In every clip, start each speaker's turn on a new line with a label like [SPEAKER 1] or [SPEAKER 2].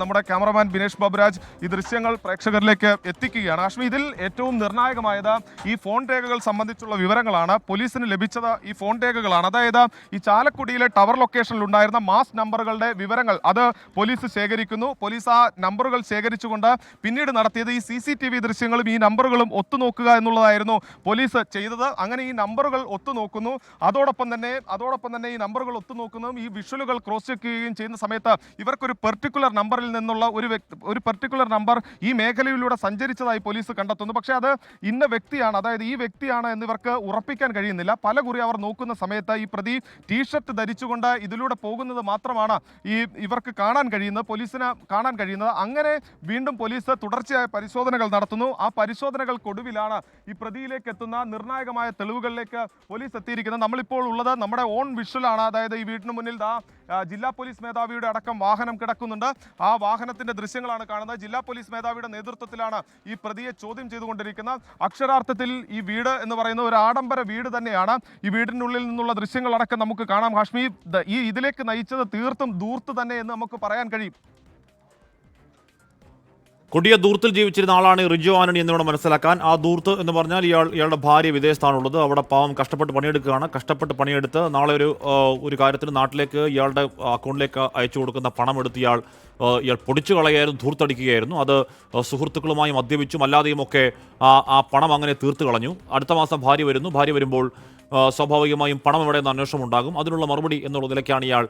[SPEAKER 1] നമ്മുടെ ക്യാമറമാൻ ബിനേഷ് ബാബുരാജ് ഈ ദൃശ്യങ്ങൾ പ്രേക്ഷകരിലേക്ക് എത്തിക്കുകയാണ്. ഹാഷ്മി, ഇതിൽ ഏറ്റവും നിർണായകമായത് ഈ ഫോൺ രേഖകൾ സംബന്ധിച്ചുള്ള വിവരങ്ങളാണ്. പോലീസിന് ലഭിച്ചത് ഈ ഫോൺ രേഖകളാണ്. അതായത് ഈ ചാലക്കുടിയിലെ ടവർ ലൊക്കേഷനിൽ ഉണ്ടായിരുന്ന മാസ് നമ്പറുകളുടെ വിവരങ്ങൾ അത് പോലീസ് ശേഖരിക്കുന്നു. പോലീസ് ആ നമ്പറുകൾ ശേഖരിച്ചുകൊണ്ട് പിന്നീട് നടത്തിയത് ഈ CCTV ദൃശ്യങ്ങളും ഈ നമ്പറുകളും ഒത്തുനോക്കുക എന്നുള്ളതായിരുന്നു പോലീസ് ചെയ്തത്. അങ്ങനെ ഈ നമ്പറുകൾ ഒത്തുനോക്കുന്നു. അതോടൊപ്പം തന്നെ ഈ നമ്പറുകൾ ഒത്തുനോക്കുന്നതും ഈ വിഷ്വലുകൾ ക്രോസ് ചെക്ക് ചെയ്യുകയും ചെയ്യുന്ന സമയത്ത് ഇവർക്കൊരു പെർട്ടിക്കുലർ നമ്പറിൽ നിന്നുള്ള ഒരു പെർട്ടിക്കുലർ നമ്പർ ഈ മേഖലയിലൂടെ സഞ്ചരിച്ചതായി പോലീസ് കണ്ടെത്തുന്നു. പക്ഷേ അത് ഇന്ന വ്യക്തിയാണ്, അതായത് ഈ വ്യക്തിയാണ് എന്നിവർക്ക് ഉറപ്പിക്കാൻ കഴിയുന്നില്ല. പല കുറി അവർ നോക്കുന്ന സമയത്ത് ഈ പ്രതി ടീഷർട്ട് ധരിച്ചുകൊണ്ട് ഇതിലൂടെ പോകുന്നത് മാത്രമാണ് ഇവർക്ക് കാണാൻ കഴിയുന്നത്, പോലീസിന് കാണാൻ കഴിയുന്നത്. അങ്ങനെ വീണ്ടും പോലീസ് തുടർച്ചയായ പരിശോധനകൾ നടത്തുന്നു. ആ പരിശോധനകൾക്കൊടുവിലാണ് ഈ പ്രതിയിലേക്ക് എത്തുന്ന നിർണായകമായ തെളിവുകളിലേക്ക് പോലീസ് എത്തിയിരിക്കുന്നത്. നമ്മളിപ്പോൾ ഉള്ളത് നമ്മുടെ ഓൺ വിഷ്വലാണ്. അതായത് ഈ വീടിന് മുന്നിൽ ജില്ലാ പോലീസ് മേധാവിയുടെ അടക്കം വാഹനം കിടക്കുന്നുണ്ട്. ആ വാഹനത്തിന്റെ ദൃശ്യങ്ങളാണ് കാണുന്നത്. ജില്ലാ പോലീസ് മേധാവിയുടെ നേതൃത്വത്തിലാണ് ഈ പ്രതിയെ ചോദ്യം ചെയ്തുകൊണ്ടിരിക്കുന്നത്. അക്ഷരാർത്ഥത്തിൽ ഈ വീട് എന്ന് പറയുന്ന ഒരു ആഡംബര വീട് തന്നെയാണ്. ഈ വീടിനുള്ളിൽ നിന്നുള്ള ദൃശ്യങ്ങളടക്കം നമുക്ക് കാണാം. ഹാഷ്മി, ഇതിലേക്ക് നയിച്ചത് തീർത്തും ധൂർത്ത് തന്നെ എന്ന് നമുക്ക് പറയാൻ കഴിയും.
[SPEAKER 2] കൊടിയ ദൂർത്തിൽ ജീവിച്ചിരുന്ന ആളാണ് റിജു ആന്റണി എന്നിവിടെ മനസ്സിലാക്കാൻ. ആ ദൂർത്ത് എന്ന് പറഞ്ഞാൽ ഇയാളുടെ ഭാര്യ വിദേശത്താണുള്ളത്. അവിടെ പാവം കഷ്ടപ്പെട്ട് പണിയെടുക്കുകയാണ്. കഷ്ടപ്പെട്ട് പണിയെടുത്ത് നാളെ ഒരു കാര്യത്തിന് നാട്ടിലേക്ക് ഇയാളുടെ അക്കൗണ്ടിലേക്ക് അയച്ചു കൊടുക്കുന്ന പണം എടുത്ത് ഇയാൾ പൊടിച്ചു കളയായിരുന്നു, ധൂർത്തടിക്കുകയായിരുന്നു. അത് സുഹൃത്തുക്കളുമായി മദ്യപിച്ചും അല്ലാതെയും ഒക്കെ ആ പണം അങ്ങനെ തീർത്ത് കളഞ്ഞു. അടുത്ത മാസം ഭാര്യ വരുന്നു. ഭാര്യ വരുമ്പോൾ സ്വാഭാവികമായും പണം എവിടെ നിന്ന് അന്വേഷണം ഉണ്ടാകും. അതിനുള്ള മറുപടി എന്നുള്ളതിലേക്കാണ് ഇയാൾ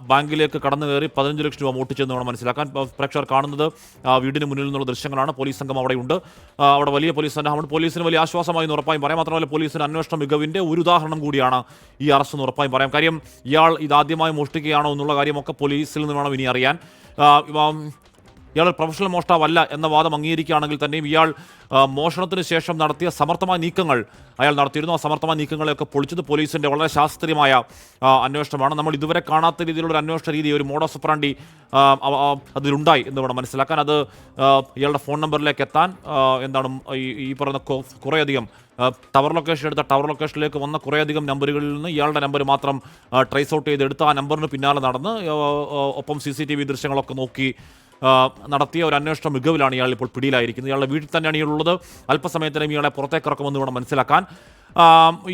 [SPEAKER 2] ബാങ്കിലേക്ക് കടന്നു കയറി 15 ലക്ഷം രൂപ മോഷ്ടിച്ചെന്ന് വേണം മനസ്സിലാക്കാൻ. പ്രേക്ഷകർ കാണുന്നത് വീടിന് മുന്നിൽ നിന്നുള്ള ദൃശ്യങ്ങളാണ്. പോലീസ് സംഘം അവിടെയുണ്ട്. അവിടെ വലിയ പോലീസ് സന്നാഹമാണ്. പോലീസിന് വലിയ ആശ്വാസമായി എന്ന് ഉറപ്പായും പറയാം. മാത്രമല്ല പോലീസിന് അന്വേഷണ മികവിൻ്റെ ഒരു ഉദാഹരണം കൂടിയാണ് ഈ അറസ്റ്റ് എന്ന് ഉറപ്പായും പറയാം. കാര്യം ഇയാൾ ഇതാദ്യമായി മോഷ്ടിക്കുകയാണോ എന്നുള്ള കാര്യമൊക്കെ പോലീസിൽ നിന്ന് വേണം ഇനി അറിയാൻ. ഇയാൾ പ്രൊഫഷണൽ മോഷ്ടാവല്ല എന്ന വാദം അംഗീകരിക്കുകയാണെങ്കിൽ തന്നെയും ഇയാൾ മോഷണത്തിന് ശേഷം നടത്തിയ സമർത്ഥമായ നീക്കങ്ങൾ അയാൾ നടത്തിയിരുന്നു. ആ സമർത്ഥമായ നീക്കങ്ങളെയൊക്കെ പൊളിച്ചത് പോലീസിൻ്റെ വളരെ ശാസ്ത്രീയമായ അന്വേഷണമാണ്. നമ്മൾ ഇതുവരെ കാണാത്ത രീതിയിലുള്ള അന്വേഷണ രീതി, ഒരു മോഡസ് ഓപ്പറാൻഡി അതിലുണ്ടായി എന്ന് വേണം മനസ്സിലാക്കാൻ. അത് ഇയാളുടെ ഫോൺ നമ്പറിലേക്ക് എത്താൻ ഈ പറയുന്ന കുറേയധികം ടവർ ലൊക്കേഷൻ എടുത്ത ടവർ ലൊക്കേഷനിലേക്ക് വന്ന കുറേയധികം നമ്പറുകളിൽ നിന്ന് ഇയാളുടെ നമ്പർ മാത്രം ട്രേസ് ഔട്ട് ചെയ്തെടുത്ത് ആ നമ്പറിന് പിന്നാലെ നടന്ന് ഒപ്പം CCTV ദൃശ്യങ്ങളൊക്കെ നോക്കി നടത്തിയ ഒരു അന്വേഷണ മികവിലാണ് ഇയാൾ ഇപ്പോൾ പിടിയിലായിരിക്കുന്നത്. ഇയാളുടെ വീട്ടിൽ തന്നെയാണ് ഇയാളുള്ളത്. അല്പസമയത്തിനും ഇയാളെ പുറത്തേക്ക് ഇറക്കുമെന്ന് വേണം മനസ്സിലാക്കാൻ.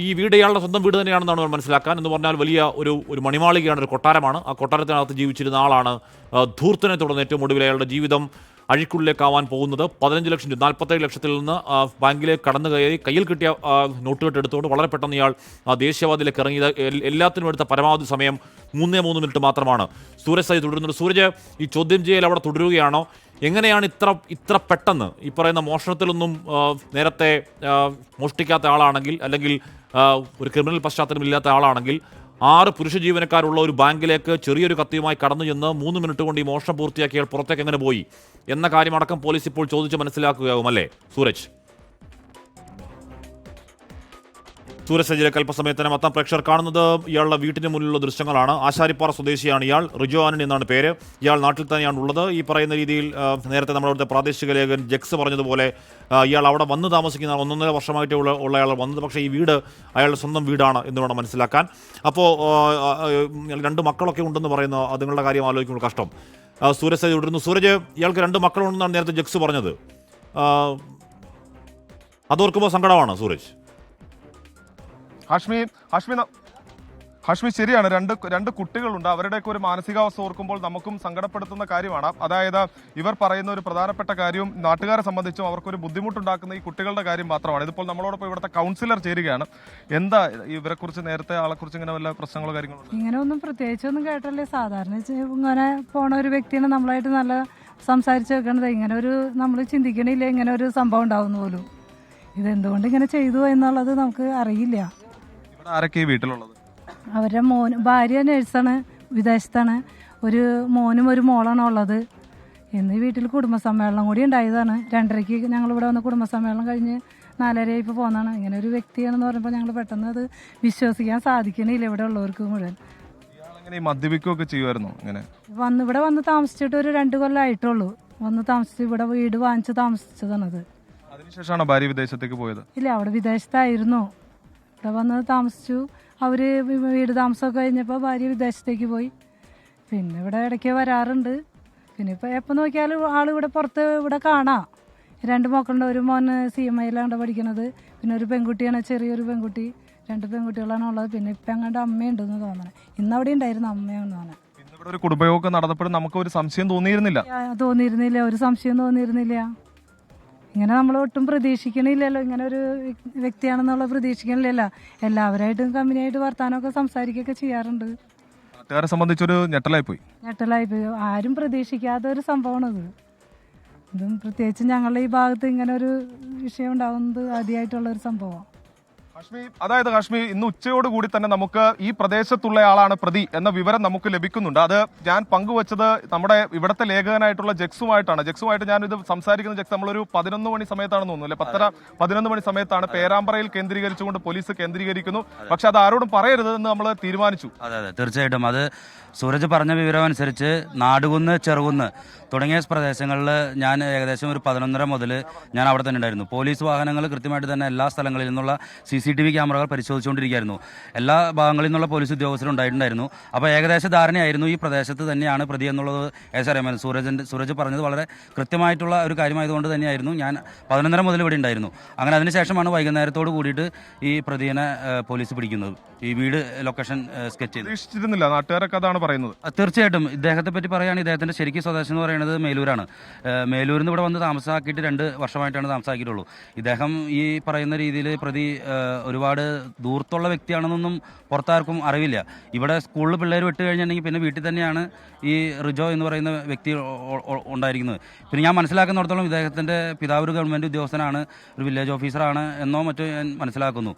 [SPEAKER 2] ഈ വീട് ഇയാളുടെ സ്വന്തം വീട് തന്നെയാണെന്നാണ് മനസ്സിലാക്കാൻ. എന്ന് പറഞ്ഞാൽ വലിയ ഒരു മണിമാളികയാണ്, ഒരു കൊട്ടാരമാണ്. ആ കൊട്ടാരത്തിനകത്ത് ജീവിച്ചിരുന്ന ആളാണ്. ധൂർത്തിനെ തുടർന്ന് ഏറ്റവും ഒടുവിൽ അയാളുടെ ജീവിതം അഴിക്കുള്ളിലേക്കാവാൻ പോകുന്നത്. 15 ലക്ഷം രൂപ 47 ലക്ഷത്തിൽ നിന്ന് ബാങ്കിലേക്ക് കടന്നു കയറി കയ്യിൽ കിട്ടിയ നോട്ടുകെട്ട് എടുത്തുകൊണ്ട് വളരെ പെട്ടെന്ന് ഇയാൾ ദേശീയവാദിയിലേക്ക് ഇറങ്ങിയത്. എല്ലാത്തിനും എടുത്ത പരമാവധി സമയം 3 മിനിറ്റ് മാത്രമാണ്. സൂരജ് സായി തുടരുന്നുണ്ട്. സൂരജ്, ഈ ചോദ്യം ചെയ്യൽ അവിടെ തുടരുകയാണോ? എങ്ങനെയാണ് ഇത്ര പെട്ടെന്ന് ഈ പറയുന്ന മോഷണത്തിലൊന്നും നേരത്തെ മോഷ്ടിക്കാത്ത ആളാണെങ്കിൽ, അല്ലെങ്കിൽ ഒരു ക്രിമിനൽ പശ്ചാത്തലം ഇല്ലാത്ത ആളാണെങ്കിൽ 6 പുരുഷ ജീവനക്കാരുള്ള ഒരു ബാങ്കിലേക്ക് ചെറിയൊരു കത്തിയുമായി കടന്നു ചെന്ന് 3 മിനിറ്റ് കൊണ്ട് ഈ മോഷണം പൂർത്തിയാക്കിയാൽ പുറത്തേക്ക് എങ്ങനെ പോയി എന്ന കാര്യമടക്കം പോലീസ് ഇപ്പോൾ ചോദിച്ച് മനസ്സിലാക്കുകയാകും അല്ലേ സൂരജ്? സൂരജ് അല്പസമയത്തിന് മൊത്തം പ്രേക്ഷകർ കാണുന്നത് ഇയാളുടെ വീട്ടിന് മുന്നിലുള്ള ദൃശ്യങ്ങളാണ്. ആശാരിപ്പാറ സ്വദേശിയാണ് ഇയാൾ. റിജു ആന്റണി എന്നാണ് പേര്. ഇയാൾ നാട്ടിൽ തന്നെയാണ് ഉള്ളത്. ഈ പറയുന്ന രീതിയിൽ നേരത്തെ നമ്മുടെ പ്രാദേശിക ലേഖകൻ ജെക്സ് പറഞ്ഞതുപോലെ ഇയാൾ അവിടെ വന്ന് താമസിക്കുന്ന 1.5 വർഷമായിട്ട് ഉള്ള അയാൾ വന്നത്. പക്ഷേ ഈ വീട് അയാളുടെ സ്വന്തം വീടാണ് എന്ന് വേണം മനസ്സിലാക്കാൻ. അപ്പോൾ 2 മക്കളൊക്കെ ഉണ്ടെന്ന് പറയുന്നു. അതുങ്ങളുടെ കാര്യം ആലോചിക്കുമ്പോൾ കഷ്ടം. സൂരജ് തുടരുന്നു. സൂരജ്, ഇയാൾക്ക് 2 മക്കളുണ്ടെന്നാണ് നേരത്തെ ജെക്സ് പറഞ്ഞത്. അതോർക്കുമ്പോൾ സങ്കടമാണ് സൂരജ്.
[SPEAKER 1] ഹാഷ്മി ശരിയാണ്. രണ്ട് കുട്ടികളുണ്ട്. അവരുടെയൊക്കെ ഒരു മാനസികാവസ്ഥ ഓർക്കുമ്പോൾ നമുക്കും സങ്കടപ്പെടുത്തുന്ന കാര്യമാണ്. അതായത് ഇവർ പറയുന്ന ഒരു പ്രധാനപ്പെട്ട കാര്യവും നാട്ടുകാരെ സംബന്ധിച്ചും അവർക്കൊരു ബുദ്ധിമുട്ടുണ്ടാക്കുന്ന ഈ കുട്ടികളുടെ കാര്യം മാത്രമാണ്. ഇതിപ്പോൾ നമ്മളോടൊപ്പം ഇവിടുത്തെ കൗൺസിലർ ചേരുകയാണ്. എന്താ ഇവരെക്കുറിച്ച്, നേരത്തെ ആളെക്കുറിച്ച് ഇങ്ങനെ വല്ല പ്രശ്നങ്ങളോ കാര്യങ്ങളോ?
[SPEAKER 3] ഇങ്ങനെ ഒന്നും പ്രത്യേകിച്ചൊന്നും കേട്ടല്ലേ. സാധാരണ ഇങ്ങനെ പോണ ഒരു വ്യക്തിയാണ് നമ്മളായിട്ട് നല്ല സംസാരിച്ച് വെക്കണത്. ഇങ്ങനെ ഒരു നമ്മൾ ചിന്തിക്കണില്ല ഇങ്ങനെ ഒരു സംഭവം ഉണ്ടാവുന്ന പോലും. ഇതെന്തുകൊണ്ട് ഇങ്ങനെ ചെയ്തു എന്നുള്ളത് നമുക്ക് അറിയില്ല.
[SPEAKER 1] ഇവിടെ ആരൊക്കെ ഈ വീട്ടിലുള്ളത്?
[SPEAKER 3] അവരുടെ ഭാര്യ നേഴ്സാണ്, വിദേശത്താണ്. ഒരു മോനും ഒരു മോളാണ് ഉള്ളത്. ഇന്ന് വീട്ടിൽ കുടുംബസമ്മേളനം കൂടി ഉണ്ടായതാണ്. 2:30-ക്ക് ഞങ്ങളിവിടെ വന്ന് കുടുംബസമ്മേളനം കഴിഞ്ഞ് 4:30 ഇപ്പോൾ പോകുന്നതാണ്. ഇങ്ങനെ ഒരു വ്യക്തിയാണെന്ന് പറയുമ്പോൾ ഞങ്ങൾ പെട്ടെന്ന് അത് വിശ്വസിക്കാൻ സാധിക്കണില്ല ഇവിടെ ഉള്ളവർക്ക് മുഴുവൻ.
[SPEAKER 1] മദ്യപിക്കുകയൊക്കെ ചെയ്യുമായിരുന്നു?
[SPEAKER 3] ഇവിടെ വന്ന് താമസിച്ചിട്ട് ഒരു 2 കൊല്ലമായിട്ടുള്ളൂ. വന്ന് താമസിച്ച് ഇവിടെ വീട് വാങ്ങിച്ച് താമസിച്ചതാണത്.
[SPEAKER 1] അതിനുശേഷമാണ് ഭാര്യ വിദേശത്തേക്ക് പോയത്?
[SPEAKER 3] ഇല്ല, അവിടെ വിദേശത്തായിരുന്നു. ഇവിടെ വന്ന് താമസിച്ചു. അവർ വീട് താമസമൊക്കെ കഴിഞ്ഞപ്പോൾ ഭാര്യ വിദേശത്തേക്ക് പോയി. പിന്നെ ഇവിടെ ഇടയ്ക്ക് വരാറുണ്ട്. പിന്നെ ഇപ്പോൾ എപ്പോൾ നോക്കിയാലും ആളിവിടെ പുറത്ത് ഇവിടെ കാണാം. 2 മക്കളുണ്ട്. ഒരു മോൻ CMIയിലാണ് പഠിക്കണത്, പിന്നെ ഒരു പെൺകുട്ടിയാണ്, ചെറിയൊരു പെൺകുട്ടി. 2 പെൺകുട്ടികളാണ് ഉള്ളത്. പിന്നെ ഇപ്പം അങ്ങോട്ട് അമ്മയുണ്ടെന്ന് തോന്നണേ. ഇന്നവിടെ ഉണ്ടായിരുന്നു അമ്മയെന്ന് തോന്നണേ.
[SPEAKER 1] ഇന്നിവിടെ ഒരു കുടുംബയോഗം നടന്നപ്പോഴും നമുക്ക് ഒരു സംശയം തോന്നിയിരുന്നില്ല.
[SPEAKER 3] തോന്നിയിരുന്നില്ല, ഒരു സംശയം തോന്നിയിരുന്നില്ല. ഇങ്ങനെ നമ്മൾ ഒട്ടും പ്രതീക്ഷിക്കണില്ലല്ലോ, ഇങ്ങനെ ഒരു വ്യക്തിയാണെന്നുള്ള പ്രതീക്ഷിക്കണില്ലല്ലോ. എല്ലാവരായിട്ടും കമ്പനിയായിട്ട് വർത്താനമൊക്കെ സംസാരിക്കുകയൊക്കെ ചെയ്യാറുണ്ട്.
[SPEAKER 1] നാട്ടുകാരെ സംബന്ധിച്ചൊരു ഞെട്ടലായിപ്പോയി.
[SPEAKER 3] ആരും പ്രതീക്ഷിക്കാത്ത ഒരു സംഭവമാണത്. ഇതും പ്രത്യേകിച്ച് ഞങ്ങളുടെ ഈ ഭാഗത്ത് ഇങ്ങനെ ഒരു വിഷയം ഉണ്ടാകുന്നത് ആദ്യമായിട്ടുള്ള ഒരു സംഭവം.
[SPEAKER 1] ഹാഷ്മി, ഇന്ന് ഉച്ചയോടുകൂടി തന്നെ നമുക്ക് ഈ പ്രദേശത്തുള്ള ആളാണ് പ്രതി എന്ന വിവരം നമുക്ക് ലഭിക്കുന്നുണ്ട്. അത് ഞാൻ പങ്കുവച്ചത് നമ്മുടെ ഇവിടുത്തെ ലേഖകനായിട്ടുള്ള ജക്സുമായിട്ട് ഞാൻ ഇത് സംസാരിക്കുന്ന ജക്സ് നമ്മളൊരു 11 മണി സമയത്താണെന്ന് തോന്നുന്നു, അല്ലെ? 10-11 മണി സമയത്താണ്. പേരാമ്പ്രയിൽ കേന്ദ്രീകരിച്ചുകൊണ്ട് പോലീസ് കേന്ദ്രീകരിക്കുന്നു. പക്ഷെ അത് ആരോടും പറയരുത് എന്ന് നമ്മൾ തീരുമാനിച്ചു.
[SPEAKER 4] അതെ, തീർച്ചയായിട്ടും. അത് സൂരജ് പറഞ്ഞ വിവരം അനുസരിച്ച് നാടുകുന്ന്, ചെറുകുന്ന് തുടങ്ങിയ പ്രദേശങ്ങളിൽ ഞാൻ ഏകദേശം ഒരു 11:30 മുതൽ ഞാൻ അവിടെ തന്നെ ഉണ്ടായിരുന്നു. പോലീസ് വാഹനങ്ങൾ കൃത്യമായിട്ട് തന്നെ എല്ലാ സ്ഥലങ്ങളിൽ നിന്നുള്ള CCTV ക്യാമറകൾ പരിശോധിച്ചുകൊണ്ടിരിക്കുകയായിരുന്നു. എല്ലാ ഭാഗങ്ങളിൽ നിന്നുള്ള പോലീസ് ഉദ്യോഗസ്ഥരും ഉണ്ടായിട്ടുണ്ടായിരുന്നു. അപ്പോൾ ഏകദേശ ധാരണയായിരുന്നു ഈ പ്രദേശത്ത് തന്നെയാണ് പ്രതി എന്നുള്ളത് ഏകദേശം അറിയാമായിരുന്നു. സൂരജ് പറഞ്ഞത് വളരെ കൃത്യമായിട്ടുള്ള ഒരു കാര്യമായതുകൊണ്ട് തന്നെയായിരുന്നു ഞാൻ 11:30 മുതൽ ഇവിടെ ഉണ്ടായിരുന്നു. അങ്ങനെ അതിനുശേഷമാണ് വൈകുന്നേരത്തോട് കൂടിയിട്ട് ഈ പ്രതിയെ പോലീസ് പിടിക്കുന്നത്. ഈ വീട് ലൊക്കേഷൻ സ്കെച്ച്
[SPEAKER 1] പ്രതീക്ഷിച്ചിരുന്നില്ല, നാട്ടുകാരൊക്കെ അതാണ് പറയുന്നത്.
[SPEAKER 4] തീർച്ചയായിട്ടും. ഇദ്ദേഹത്തെ പറ്റി പറയുകയാണെങ്കിൽ ഇദ്ദേഹത്തിൻ്റെ ശരിക്കും സ്വദേശം എന്ന് പറയുന്നത് മേലൂരാണ്. മേലൂരിൽ നിന്ന് ഇവിടെ വന്ന് താമസാക്കിയിട്ട് 2 വർഷമായിട്ടാണ് താമസാക്കിയിട്ടുള്ളൂ. ഇദ്ദേഹം ഈ പറയുന്ന രീതിയിൽ പ്രതി ഒരുപാട് ദൂരത്തുള്ള വ്യക്തിയാണെന്നൊന്നും പുറത്താർക്കും അറിവില്ല. ഇവിടെ സ്കൂളിൽ പിള്ളേർ വിട്ട് കഴിഞ്ഞിട്ടുണ്ടെങ്കിൽ പിന്നെ വീട്ടിൽ തന്നെയാണ് ഈ റിജോ എന്ന് പറയുന്ന വ്യക്തി ഉണ്ടായിരിക്കുന്നത്. പിന്നെ ഞാൻ മനസ്സിലാക്കുന്നിടത്തോളം ഇദ്ദേഹത്തിൻ്റെ പിതാവ് ഒരു ഗവൺമെൻറ് ഉദ്യോഗസ്ഥനാണ്, ഒരു വില്ലേജ് ഓഫീസറാണ് എന്നോ മറ്റോ ഞാൻ മനസ്സിലാക്കുന്നു.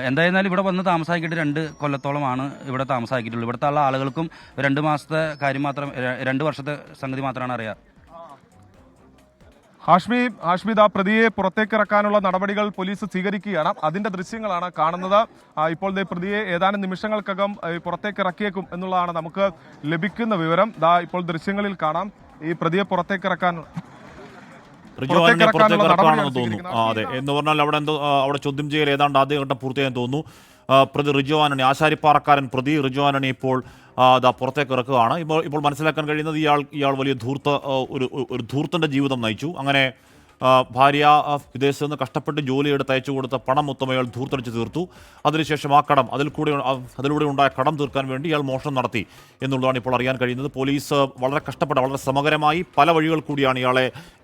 [SPEAKER 4] എന്തായിരുന്നാലും ഇവിടെ വന്ന് താമസാക്കിയിട്ട് 2 കൊല്ലത്തോളമാണ് ഇവിടെ താമസാക്കിയിട്ടുള്ളൂ. ഇവിടുത്തെ ഉള്ള ആളുകൾക്കും 2 മാസത്തെ കാര്യം മാത്രം, 2 വർഷത്തെ സംഗതി മാത്രമാണ് അറിയാം.
[SPEAKER 1] ഹാഷ്മി ആ പ്രതിയെ പുറത്തേക്ക് ഇറക്കാനുള്ള നടപടികൾ പോലീസ് സ്വീകരിക്കുകയാണ്. അതിന്റെ ദൃശ്യങ്ങളാണ് കാണുന്നത്. ഇപ്പോൾ പ്രതിയെ ഏതാനും നിമിഷങ്ങൾക്കകം പുറത്തേക്ക് ഇറക്കിയേക്കും എന്നുള്ളതാണ് നമുക്ക് ലഭിക്കുന്ന വിവരം. ഇപ്പോൾ ദൃശ്യങ്ങളിൽ കാണാം ഈ പ്രതിയെ പുറത്തേക്ക് ഇറക്കാൻ
[SPEAKER 2] റിജോവാനെ പുറത്തേക്ക് ഇറക്കാണെന്ന് തോന്നുന്നു. അതെ, എന്ന് പറഞ്ഞാൽ അവിടെ ചോദ്യം ചെയ്യൽ ഏതാണ്ട് ആദ്യഘട്ടം പൂർത്തിയായെന്ന് തോന്നുന്നു. പ്രതി റിജോവാനണി, ആശാരിപ്പാറക്കാരൻ പ്രതി റിജോവാനണി ഇപ്പോൾ പുറത്തേക്ക് ഇറക്കുകയാണ്. ഇപ്പോൾ മനസ്സിലാക്കാൻ കഴിയുന്നത് ഇയാൾ വലിയ ഒരു ധൂർത്തൻ്റെ ജീവിതം നയിച്ചു. അങ്ങനെ ഭാര്യ വിദേശത്ത് നിന്ന് കഷ്ടപ്പെട്ട് ജോലിയെടുത്ത് അയച്ചു കൊടുത്ത പണം മൊത്തം അയാൾ ധൂർത്തടിച്ച് തീർത്തു. അതിനുശേഷം ആ കടം അതിലൂടെ ഉണ്ടായ കടം തീർക്കാൻ വേണ്ടി ഇയാൾ മോഷണം നടത്തി എന്നുള്ളതാണ് ഇപ്പോൾ അറിയാൻ കഴിയുന്നത്. പോലീസ് വളരെ കഷ്ടപ്പെട്ട, വളരെ ശ്രമകരമായി പല വഴികൾ കൂടിയാണ്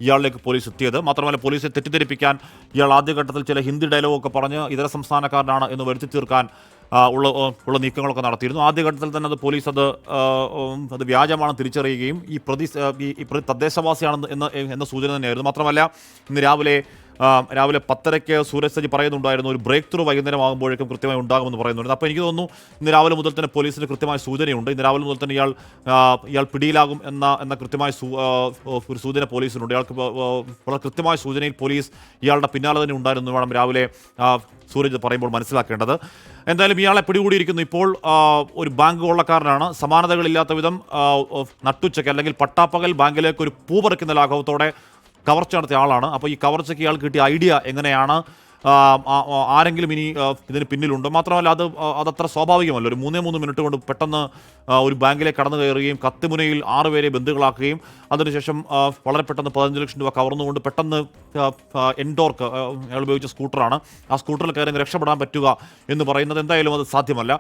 [SPEAKER 2] ഇയാളിലേക്ക് പോലീസ് എത്തിയത്. മാത്രമല്ല പോലീസെ തെറ്റിദ്ധരിപ്പിക്കാൻ ഇയാൾ ആദ്യഘട്ടത്തിൽ ചില ഹിന്ദി ഡയലോഗൊക്കെ പറഞ്ഞ് ഇതര സംസ്ഥാനക്കാരനാണ് എന്ന് വരുത്തി തീർക്കാൻ ഉള്ള നീക്കങ്ങളൊക്കെ നടത്തിയിരുന്നു. ആദ്യഘട്ടത്തിൽ തന്നെ പോലീസ് അത് വ്യാജമാണ് തിരിച്ചറിയുകയും ഈ പ്രതി തദ്ദേശവാസിയാണെന്ന് എന്ന സൂചന തന്നെയായിരുന്നു. മാത്രമല്ല ഇന്ന് രാവിലെ 10:30 സൂരജ് സജി പറയുന്നുണ്ടായിരുന്നു ഒരു ബ്രേക്ക് ത്രൂ വൈകുന്നേരം ആകുമ്പോഴേക്കും കൃത്യമായി ഉണ്ടാകുമെന്ന് പറയുന്നുണ്ട്. അപ്പോൾ എനിക്ക് തോന്നുന്നു ഇന്ന് രാവിലെ മുതൽ തന്നെ പോലീസിന് കൃത്യമായ സൂചനയുണ്ട്. ഇന്ന് രാവിലെ മുതൽ തന്നെ ഇയാൾ പിടിയിലാകും എന്ന കൃത്യമായ ഒരു സൂചന പോലീസിനുണ്ട്. ഇയാൾക്ക് വളരെ കൃത്യമായ സൂചനയിൽ പോലീസ് ഇയാളുടെ പിന്നാലെ തന്നെ ഉണ്ടായിരുന്നു വേണം രാവിലെ സൂരജ് പറയുമ്പോൾ മനസ്സിലാക്കേണ്ടത്. എന്തായാലും ഇയാളെ പിടികൂടിയിരിക്കുന്നു. ഇപ്പോൾ ഒരു ബാങ്ക് കൊള്ളക്കാരനാണ്. സമാനതകളില്ലാത്ത വിധം നട്ടുച്ചയ്ക്ക് അല്ലെങ്കിൽ പട്ടാപ്പകൽ ബാങ്കിലേക്ക് ഒരു പൂ പറിക്കുന്ന ലാഘവത്തോടെ കവർച്ച നടത്തിയ ആളാണ്. അപ്പോൾ ഈ കവർച്ചയ്ക്ക് ഇയാൾ കിട്ടിയ ഐഡിയ എങ്ങനെയാണ്, ആരെങ്കിലും ഇനി ഇതിന് പിന്നിലുണ്ടോ? മാത്രമല്ല അതത്ര സ്വാഭാവികമല്ല. ഒരു 3 മിനിറ്റ് കൊണ്ട് പെട്ടെന്ന് ഒരു ബാങ്കിലേക്ക് കടന്നു കയറുകയും കത്തിമുനയിൽ 6 പേരെ ബന്ധുക്കളാക്കുകയും അതിനുശേഷം വളരെ പെട്ടെന്ന് 15 ലക്ഷം രൂപ കവർന്നുകൊണ്ട് പെട്ടെന്ന് എൻഡോർക്ക് അയാൾ ഉപയോഗിച്ച സ്കൂട്ടറാണ്, ആ സ്കൂട്ടറിൽ കയറി രക്ഷപ്പെടാൻ പറ്റുക എന്ന് പറയുന്നത് എന്തായാലും അത് സാധ്യമല്ല.